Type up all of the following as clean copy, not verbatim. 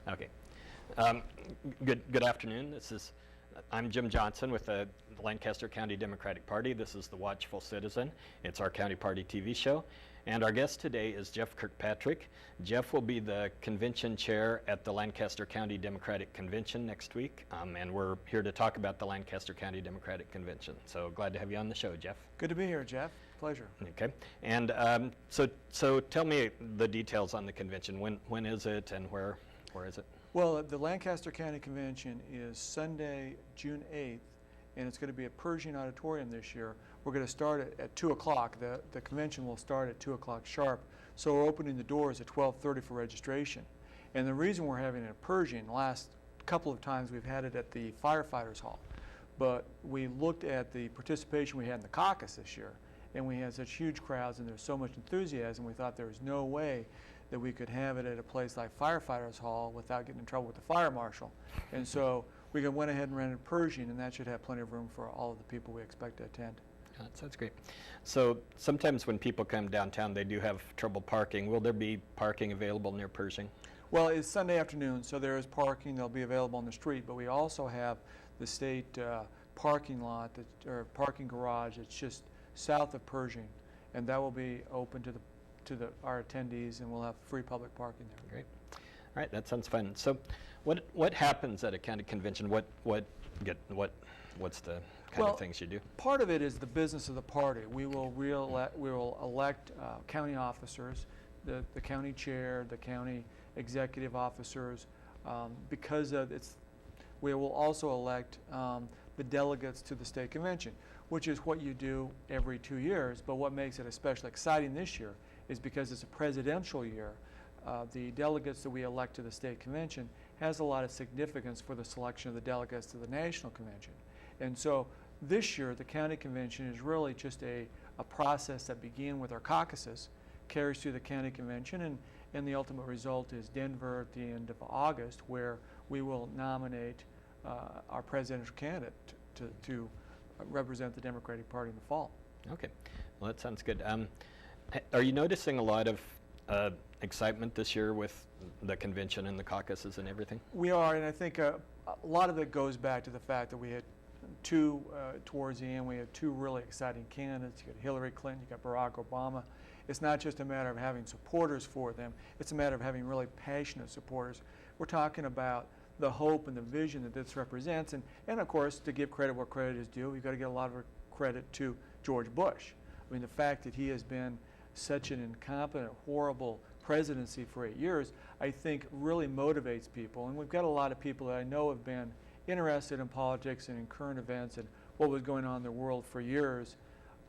Okay. Um, good afternoon. I'm Jim Johnson with the Lancaster County Democratic Party. This is the Watchful Citizen. It's our county party TV show. And our guest today is Jeff Kirkpatrick. Jeff will be the convention chair at the Lancaster County Democratic Convention next week. And we're here to talk about the Lancaster County Democratic Convention. So glad to have you on the show, Jeff. Good to be here, Jeff. Pleasure. Okay. And so tell me the details on the convention. When is it and where is it? Well, the Lancaster County Convention is Sunday, June 8th, and it's going to be at Pershing Auditorium this year. We're going to start at 2 o'clock. The convention will start at 2 o'clock sharp, so we're opening the doors at 12:30 for registration. And the reason we're having it at Pershing, the last couple of times we've had it at the Firefighters Hall, but we looked at the participation we had in the caucus this year, and we had such huge crowds and there's so much enthusiasm, we thought there was no way that we could have it at a place like Firefighters Hall without getting in trouble with the fire marshal. And so we went ahead and rented Pershing, and that should have plenty of room for all of the people we expect to attend. That sounds great. So sometimes when people come downtown, they do have trouble parking. Will there be parking available near Pershing? Well, it's Sunday afternoon, so there is parking. They'll be available on the street, but we also have the state parking lot, or parking garage. It's just south of Pershing, and that will be open to our attendees, and we'll have free public parking there. Great. All right, that sounds fun. So, what happens at a county convention? What's the kind of things you do? Part of it is the business of the party. We will elect county officers, the county chair, the county executive officers. We will also elect the delegates to the state convention, which is what you do every 2 years. But what makes it especially exciting this year is because it's a presidential year. The delegates that we elect to the state convention has a lot of significance for the selection of the delegates to the national convention. And so this year, the county convention is really just a process that began with our caucuses, carries through the county convention, and the ultimate result is Denver at the end of August, where we will nominate our presidential candidate to represent the Democratic Party in the fall. Okay, well that sounds good. Are you noticing a lot of excitement this year with the convention and the caucuses and everything? We are, and I think a lot of it goes back to the fact that we had towards the end, we had two really exciting candidates. You got Hillary Clinton, you got Barack Obama. It's not just a matter of having supporters for them, it's a matter of having really passionate supporters. We're talking about the hope and the vision that this represents, and of course, to give credit where credit is due, we've got to get a lot of credit to George Bush. I mean, the fact that he has been such an incompetent, horrible presidency for 8 years, I think really motivates people. And we've got a lot of people that I know have been interested in politics and in current events and what was going on in the world for years,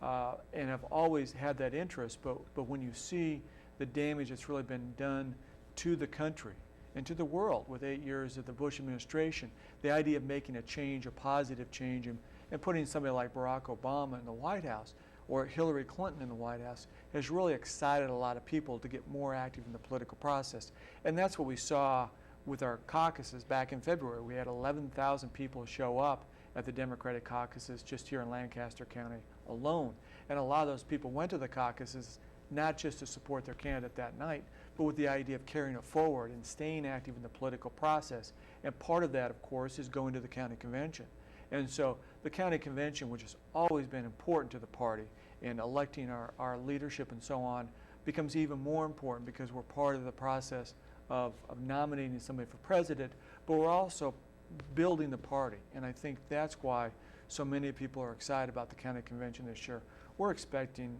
and have always had that interest. But when you see the damage that's really been done to the country and to the world with 8 years of the Bush administration, the idea of making a change, a positive change, and putting somebody like Barack Obama in the White House or Hillary Clinton in the White House has really excited a lot of people to get more active in the political process. And that's what we saw with our caucuses back in February. We had 11,000 people show up at the Democratic caucuses just here in Lancaster County alone. And a lot of those people went to the caucuses not just to support their candidate that night, but with the idea of carrying it forward and staying active in the political process. And part of that, of course, is going to the county convention. And so the county convention, which has always been important to the party, and electing our leadership and so on, becomes even more important because we're part of the process of nominating somebody for president, but we're also building the party. And I think that's why so many people are excited about the county convention this year. We're expecting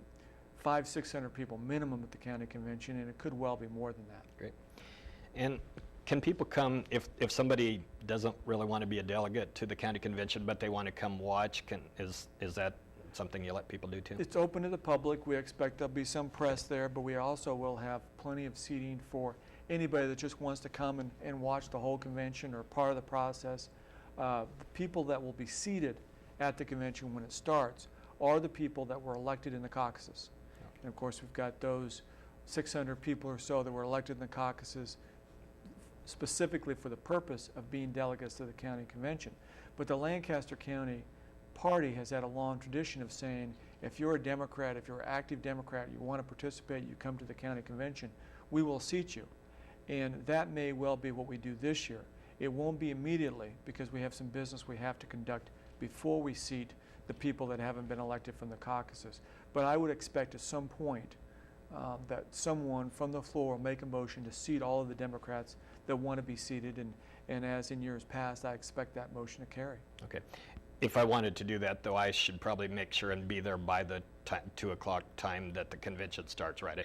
500-600 people minimum at the county convention, and it could well be more than that. Great. And can people come, if somebody doesn't really want to be a delegate to the county convention, but they want to come watch, is that something you let people do too? It's open to the public. We expect there'll be some press there, but we also will have plenty of seating for anybody that just wants to come and watch the whole convention or part of the process. The people that will be seated at the convention when it starts are the people that were elected in the caucuses. Okay. And of course, we've got those 600 people or so that were elected in the caucuses specifically for the purpose of being delegates to the county convention. But the Lancaster County Party has had a long tradition of saying, if you're a Democrat, if you're an active Democrat, you want to participate, you come to the county convention, we will seat you. And that may well be what we do this year. It won't be immediately because we have some business we have to conduct before we seat the people that haven't been elected from the caucuses. But I would expect at some point that someone from the floor will make a motion to seat all of the Democrats that want to be seated, and as in years past, I expect that motion to carry. Okay. If I wanted to do that, though, I should probably make sure and be there by the 2 o'clock time that the convention starts, right?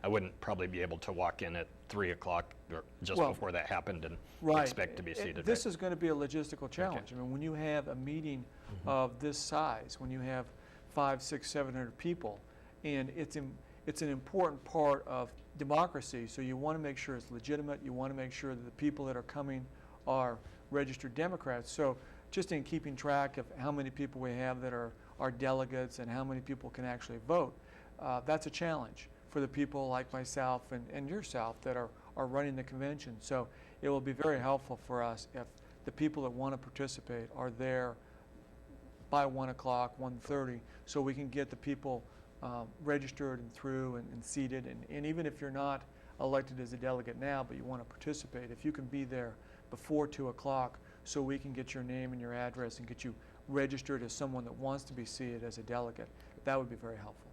I wouldn't probably be able to walk in at 3 o'clock or just before that happened and expect to be seated. This is going to be a logistical challenge. I mean, when you have a meeting of this size, when you have 500, 600, 700 people, and it's an important part of democracy, so you want to make sure it's legitimate. You want to make sure that the people that are coming are registered Democrats. So just in keeping track of how many people we have that are delegates and how many people can actually vote, that's a challenge for the people like myself and yourself that are running the convention. So it will be very helpful for us if the people that want to participate are there by 1 o'clock, 1:30, so we can get the people registered and through and seated. And even if you're not elected as a delegate now, but you want to participate, if you can be there before 2 o'clock so we can get your name and your address and get you registered as someone that wants to be seated as a delegate, that would be very helpful.